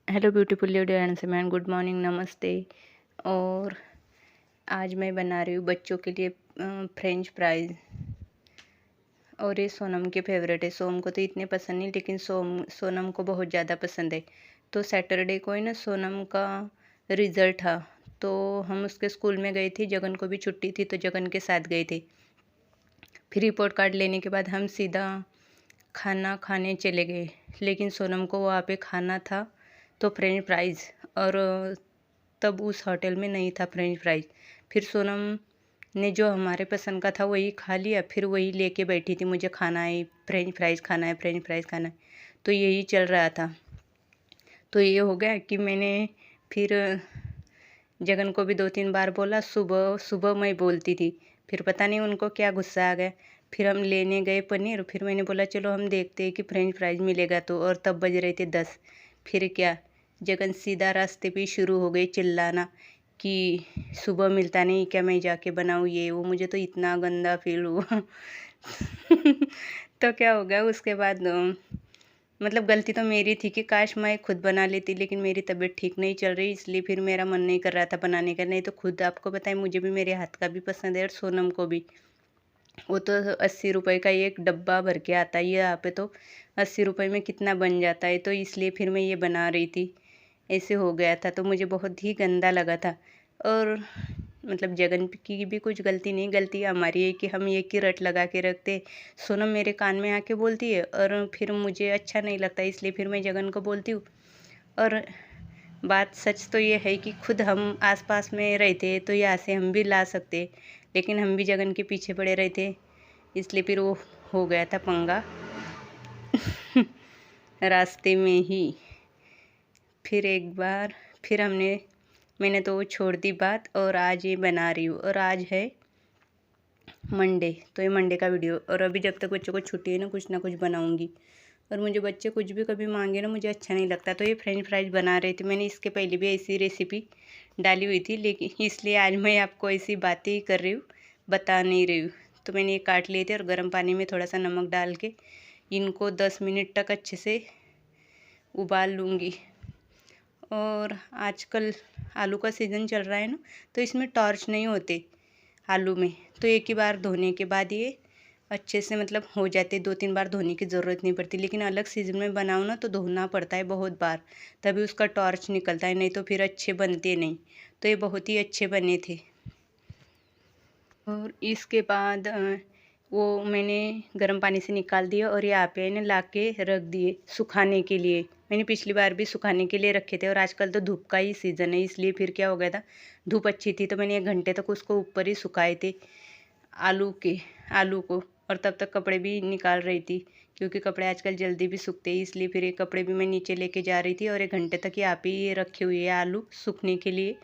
Hello beautiful lady and man, good morning, नमस्ते। और आज मैं बना रही हूँ बच्चों के लिए फ्रेंच फ्राइज़। और ये सोनम के फेवरेट है। सोम को तो इतने पसंद नहीं, लेकिन सोनम को बहुत ज़्यादा पसंद है। तो सैटरडे को ही ना सोनम का रिज़ल्ट था, तो हम उसके स्कूल में गए थे। जगन को भी छुट्टी थी तो जगन के साथ गए थे। फिर रिपोर्ट कार्ड लेने के बाद हम सीधा खाना खाने चले गए, लेकिन सोनम को वहाँ पे खाना था तो फ्रेंच फ्राइज़, और तब उस होटल में नहीं था फ्रेंच फ्राइज़। फिर सोनम ने जो हमारे पसंद का था वही खा लिया, फिर वही लेके बैठी थी, मुझे खाना है फ्रेंच फ्राइज़, खाना है फ्रेंच फ्राइज़, खाना है। तो यही चल रहा था। तो ये हो गया कि मैंने फिर जगन को भी 2-3 बार बोला। सुबह सुबह मैं बोलती थी, फिर पता नहीं उनको क्या गुस्सा आ गया। फिर हम लेने गए पनीर। फिर मैंने बोला चलो हम देखते हैं कि फ्रेंच फ्राइज़ मिलेगा तो। और तब बज रहे थे 10। फिर क्या, जगन सीधा रास्ते पे शुरू हो गई चिल्लाना कि सुबह मिलता नहीं क्या, मैं जाके बनाऊँ ये वो। मुझे तो इतना गंदा फील हुआ। तो क्या हो गया उसके बाद, मतलब गलती तो मेरी थी कि काश मैं खुद बना लेती, लेकिन मेरी तबीयत ठीक नहीं चल रही, इसलिए फिर मेरा मन नहीं कर रहा था बनाने का। नहीं तो खुद आपको पता है मुझे भी मेरे हाथ का भी पसंद है, और सोनम को भी। वो तो 80 रुपये का एक डब्बा भर के आता है। यहाँ पे तो 80 रुपये में कितना बन जाता है, तो इसलिए फिर मैं ये बना रही थी। ऐसे हो गया था तो मुझे बहुत ही गंदा लगा था। और मतलब जगन की भी कुछ गलती नहीं, गलती हमारी है कि हम एक ही रट लगा के रखते। सोनम मेरे कान में आके बोलती है और फिर मुझे अच्छा नहीं लगता, इसलिए फिर मैं जगन को बोलती हूँ। और बात सच तो ये है कि खुद हम आसपास में रहते तो यहाँ से हम भी ला सकते, लेकिन हम भी जगन के पीछे पड़े रहते, इसलिए फिर वो हो गया था पंगा रास्ते में ही। फिर एक बार फिर मैंने तो वो छोड़ दी बात, और आज ये बना रही हूँ। और आज है मंडे, तो ये मंडे का वीडियो। और अभी जब तक बच्चों को छुट्टी है ना कुछ बनाऊंगी। और मुझे बच्चे कुछ भी कभी मांगे ना, मुझे अच्छा नहीं लगता। तो ये फ्रेंच फ्राइज़ बना रहे थे। मैंने इसके पहले भी ऐसी रेसिपी डाली हुई थी, लेकिन इसलिए आज मैं आपको ऐसी बातें ही कर रही हूँ, बता नहीं रही हूँ। तो मैंने ये काट लिए थे और गर्म पानी में थोड़ा सा नमक डाल के इनको 10 मिनट तक अच्छे से उबाल लूँगी। और आजकल आलू का सीज़न चल रहा है ना, तो इसमें टॉर्च नहीं होते आलू में। तो एक ही बार धोने के बाद ये अच्छे से मतलब हो जाते, 2-3 बार धोने की ज़रूरत नहीं पड़ती। लेकिन अलग सीज़न में बनाओ ना तो धोना पड़ता है बहुत बार, तभी उसका टॉर्च निकलता है, नहीं तो फिर अच्छे बनते नहीं। तो ये बहुत ही अच्छे बने थे। और इसके बाद वो मैंने गर्म पानी से निकाल दिया और यहाँ पे ना ला के रख दिए सुखाने के लिए। मैंने पिछली बार भी सुखाने के लिए रखे थे, और आजकल तो धूप का ही सीज़न है, इसलिए फिर क्या हो गया था, धूप अच्छी थी तो मैंने 1 घंटे तक उसको ऊपर ही सुखाए थे आलू को। और तब तक कपड़े भी निकाल रही थी, क्योंकि कपड़े आजकल जल्दी भी सूखते हैं, इसलिए फिर ये कपड़े भी मैं नीचे लेके जा रही थी। और 1 घंटे तक यहाँ पे ये रखे हुए है आलू सूखने के लिए,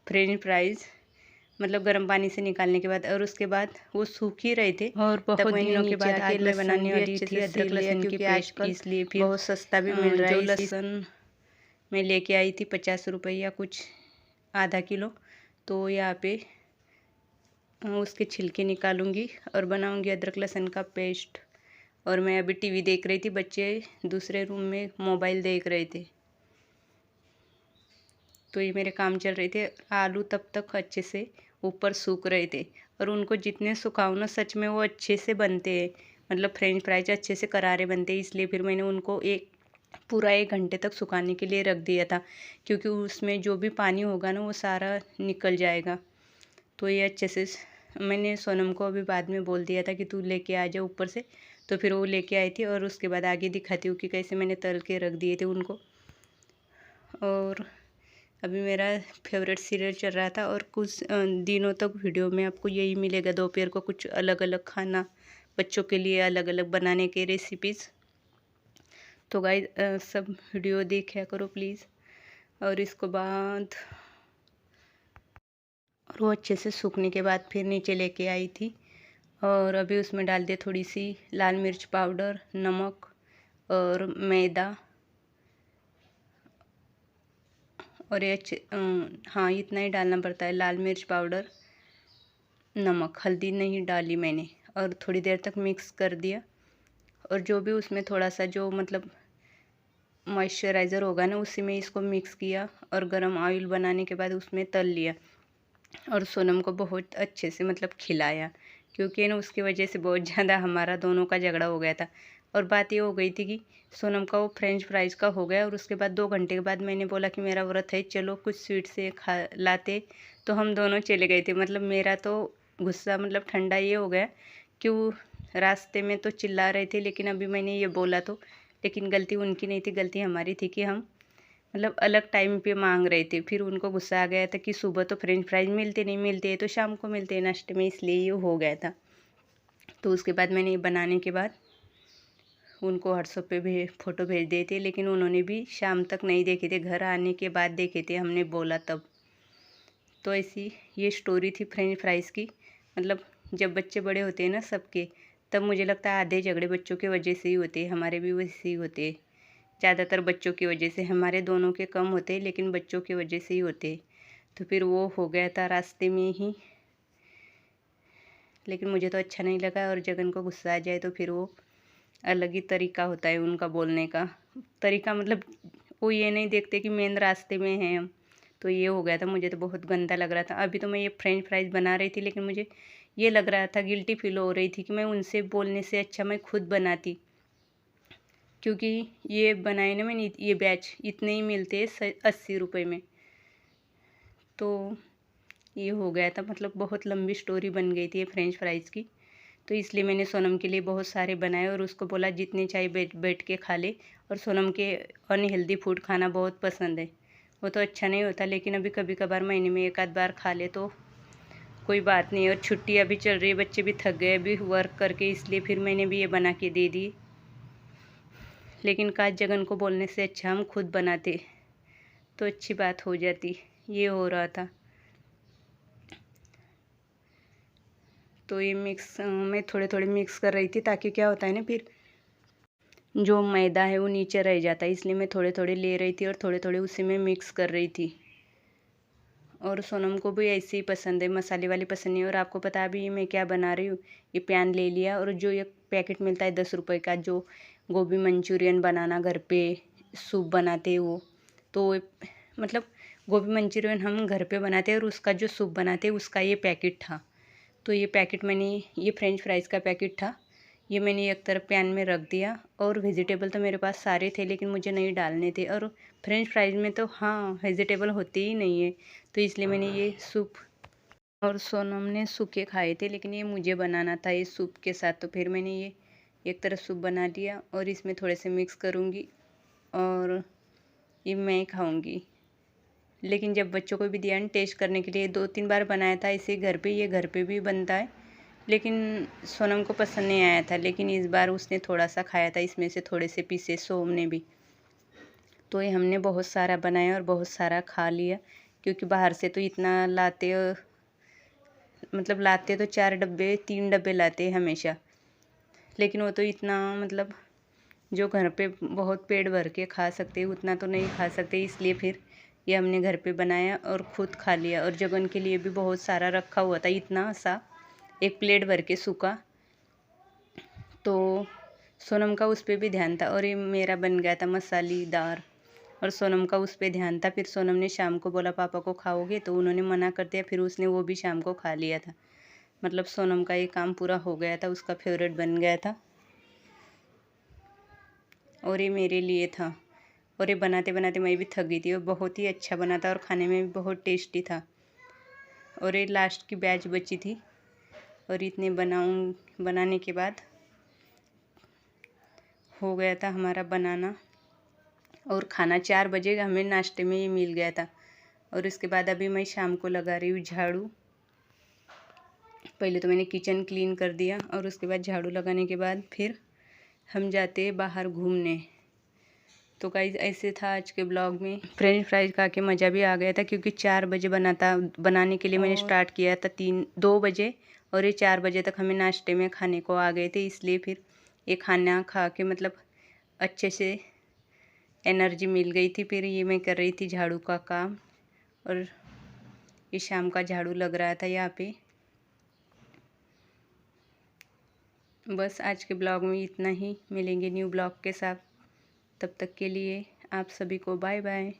फ्रेंच फ्राइज़, मतलब गर्म पानी से निकालने के बाद। और उसके बाद वो सूख ही रहे थे, और बहुत दिनों के बाद आज मैं बनाने वाली थी अदरक लहसुन की पेस्ट, इसलिए फिर बहुत सस्ता भी मिल रहा है। जो लहसुन मैं लेके आई थी 50 रुपये या कुछ, आधा किलो। तो यहाँ पे उसके छिलके निकालूंगी और बनाऊंगी अदरक लहसुन का पेस्ट। और मैं अभी टीवी देख रही थी, बच्चे दूसरे रूम में मोबाइल देख रहे थे, तो ये मेरे काम चल रहे थे। आलू तब तक अच्छे से ऊपर सूख रहे थे, और उनको जितने सुखाओ ना सच में वो अच्छे से बनते हैं, मतलब फ्रेंच फ्राइज अच्छे से करारे बनते हैं। इसलिए फिर मैंने उनको पूरा 1 घंटे तक सुखाने के लिए रख दिया था, क्योंकि उसमें जो भी पानी होगा ना वो सारा निकल जाएगा। तो ये अच्छे से मैंने सोनम को अभी बाद में बोल दिया था कि तू लेके आ जा ऊपर से, तो फिर वो लेके आई थी। और उसके बाद आगे दिखाती हूँ कि कैसे मैंने तल के रख दिए थे उनको। और अभी मेरा फेवरेट सीरियल चल रहा था, और कुछ दिनों तक वीडियो में आपको यही मिलेगा, दोपहर को कुछ अलग अलग खाना बच्चों के लिए अलग अलग बनाने के रेसिपीज़। तो गाइस सब वीडियो देखा करो प्लीज़। और इसको बाद, और वो अच्छे से सूखने के बाद फिर नीचे लेके आई थी। और अभी उसमें डाल दिया थोड़ी सी लाल मिर्च पाउडर, नमक और मैदा। और ये हाँ इतना ही डालना पड़ता है, लाल मिर्च पाउडर, नमक, हल्दी नहीं डाली मैंने। और थोड़ी देर तक मिक्स कर दिया। और जो भी उसमें थोड़ा सा जो मतलब मॉइस्चराइज़र होगा ना, उसी में इसको मिक्स किया और गरम ऑयल बनाने के बाद उसमें तल लिया और सोनम को बहुत अच्छे से मतलब खिलाया, क्योंकि ना उसकी वजह से बहुत ज़्यादा हमारा दोनों का झगड़ा हो गया था। और बात ये हो गई थी कि सोनम का वो फ्रेंच फ्राइज़ का हो गया और उसके बाद 2 घंटे के बाद मैंने बोला कि मेरा व्रत है, चलो कुछ स्वीट से खा लाते, तो हम दोनों चले गए थे। मतलब मेरा तो गुस्सा मतलब ठंडा ये हो गया कि वो रास्ते में तो चिल्ला रहे थे, लेकिन अभी मैंने ये बोला तो, लेकिन गलती उनकी नहीं थी, गलती हमारी थी कि हम मतलब अलग टाइम पे मांग रहे थे। फिर उनको गुस्सा आ गया था कि सुबह तो फ्रेंच फ्राइज मिलते नहीं, मिलते तो शाम को मिलते हैं नाश्ते में, इसलिए ये हो गया था। तो उसके बाद मैंने ये बनाने के बाद उनको व्हाट्सएप पे भी फ़ोटो भेज दिए थे, लेकिन उन्होंने भी शाम तक नहीं देखे थे, घर आने के बाद देखे थे, हमने बोला तब। तो ऐसी ये स्टोरी थी फ्रेंच फ्राइज़ की। मतलब जब बच्चे बड़े होते हैं ना सबके, तब मुझे लगता है आधे झगड़े बच्चों की वजह से ही होते हैं, हमारे भी वैसे ही होते हैं। ज़्यादातर बच्चों की वजह से, हमारे दोनों के कम होते हैं लेकिन बच्चों की वजह से ही होते हैं। तो फिर वो हो गया था रास्ते में ही, लेकिन मुझे तो अच्छा नहीं लगा। और जगन को गुस्सा आ जाए तो फिर वो अलग ही तरीका होता है उनका बोलने का तरीका। मतलब वो ये नहीं देखते कि मेन रास्ते में हैं हम। तो ये हो गया था, मुझे तो बहुत गंदा लग रहा था। अभी तो मैं ये फ्रेंच फ्राइज़ बना रही थी, लेकिन मुझे ये लग रहा था, गिल्टी फील हो रही थी कि मैं उनसे बोलने से अच्छा मैं खुद बनाती, क्योंकि ये बनाए ना मैंने, ये बैच इतने ही मिलते हैं 80 रुपये में। तो ये हो गया था, मतलब बहुत लंबी स्टोरी बन गई थी ये फ्रेंच फ्राइज़ की। तो इसलिए मैंने सोनम के लिए बहुत सारे बनाए और उसको बोला जितने चाहे बैठ बैठ के खा ले। और सोनम के अनहेल्दी फूड खाना बहुत पसंद है। वो तो अच्छा नहीं होता, लेकिन अभी कभी कभार महीने में एक आध बार खा ले तो कोई बात नहीं। और छुट्टी अभी चल रही है, बच्चे भी थक गए अभी वर्क करके, इसलिए फिर मैंने भी ये बना के दे दी। लेकिन काश जगन को बोलने से अच्छा हम खुद बनाते तो अच्छी बात हो जाती। ये हो रहा था। तो ये मिक्स मैं थोड़े थोड़े मिक्स कर रही थी, ताकि क्या होता है ना, फिर जो मैदा है वो नीचे रह जाता है, इसलिए मैं थोड़े थोड़े ले रही थी और थोड़े थोड़े उसी में मिक्स कर रही थी। और सोनम को भी ऐसे ही पसंद है, मसाले वाली पसंद नहीं है। और आपको पता है अभी मैं क्या बना रही हूँ, ये पैन ले लिया और जो ये पैकेट मिलता है 10 रुपये का, जो गोभी मंचूरियन बनाना घर पे सूप बनाते हैं वो, तो मतलब गोभी मंचूरियन हम घर पे बनाते हैं और उसका जो सूप बनाते हैं उसका ये पैकेट था। तो ये पैकेट मैंने, ये फ्रेंच फ्राइज़ का पैकेट था, ये मैंने एक तरफ पैन में रख दिया। और वेजिटेबल तो मेरे पास सारे थे, लेकिन मुझे नहीं डालने थे। और फ्रेंच फ्राइज़ में तो हाँ वेजिटेबल होते ही नहीं है, तो इसलिए मैंने ये सूप, और सोनम ने सूखे खाए थे, लेकिन ये मुझे बनाना था ये सूप के साथ। तो फिर मैंने ये एक तरफ सूप बना लिया और इसमें थोड़े से मिक्स करूँगी और ये मैं खाऊँगी। लेकिन जब बच्चों को भी दिया ना टेस्ट करने के लिए, 2-3 बार बनाया था इसे घर पे, ये घर पे भी बनता है, लेकिन सोनम को पसंद नहीं आया था। लेकिन इस बार उसने थोड़ा सा खाया था, इसमें से थोड़े से पीसे सोम ने भी। तो ये हमने बहुत सारा बनाया और बहुत सारा खा लिया, क्योंकि बाहर से तो इतना लाते, मतलब लाते तो 4 डब्बे 3 डब्बे लाते हमेशा, लेकिन वो तो इतना मतलब जो घर पे बहुत पेट भर के खा सकते उतना तो नहीं खा सकते। इसलिए फिर ये हमने घर पे बनाया और ख़ुद खा लिया। और जगन के लिए भी बहुत सारा रखा हुआ था, इतना सा, एक प्लेट भर के सूखा। तो सोनम का उस पर भी ध्यान था और ये मेरा बन गया था मसालेदार, और सोनम का उस पर ध्यान था। फिर सोनम ने शाम को बोला पापा को खाओगे, तो उन्होंने मना कर दिया, फिर उसने वो भी शाम को खा लिया था। मतलब सोनम का ये काम पूरा हो गया था, उसका फेवरेट बन गया था और ये मेरे लिए था। और ये बनाते बनाते मैं भी थक गई थी, और बहुत ही अच्छा बना था और खाने में भी बहुत टेस्टी था। और ये लास्ट की बैच बची थी, और इतने बनाने के बाद हो गया था हमारा बनाना और खाना। 4 बजे हमें नाश्ते में ये मिल गया था। और इसके बाद अभी मैं शाम को लगा रही हूँ झाड़ू। पहले तो मैंने किचन क्लीन कर दिया और उसके बाद झाड़ू लगाने के बाद फिर हम जाते हैं बाहर घूमने। तो गाइस ऐसे था आज के ब्लॉग में। फ्रेंच फ्राइज खा के मज़ा भी आ गया था, क्योंकि 4 बजे बनाने के लिए मैंने स्टार्ट किया था 2 बजे, और ये 4 बजे तक हमें नाश्ते में खाने को आ गए थे। इसलिए फिर ये खाना खा के मतलब अच्छे से एनर्जी मिल गई थी। फिर ये मैं कर रही थी झाड़ू का काम, और ये शाम का झाड़ू लग रहा था यहाँ पे। बस आज के ब्लॉग में इतना ही, मिलेंगे न्यू ब्लॉग के साथ। तब तक के लिए आप सभी को बाय बाय।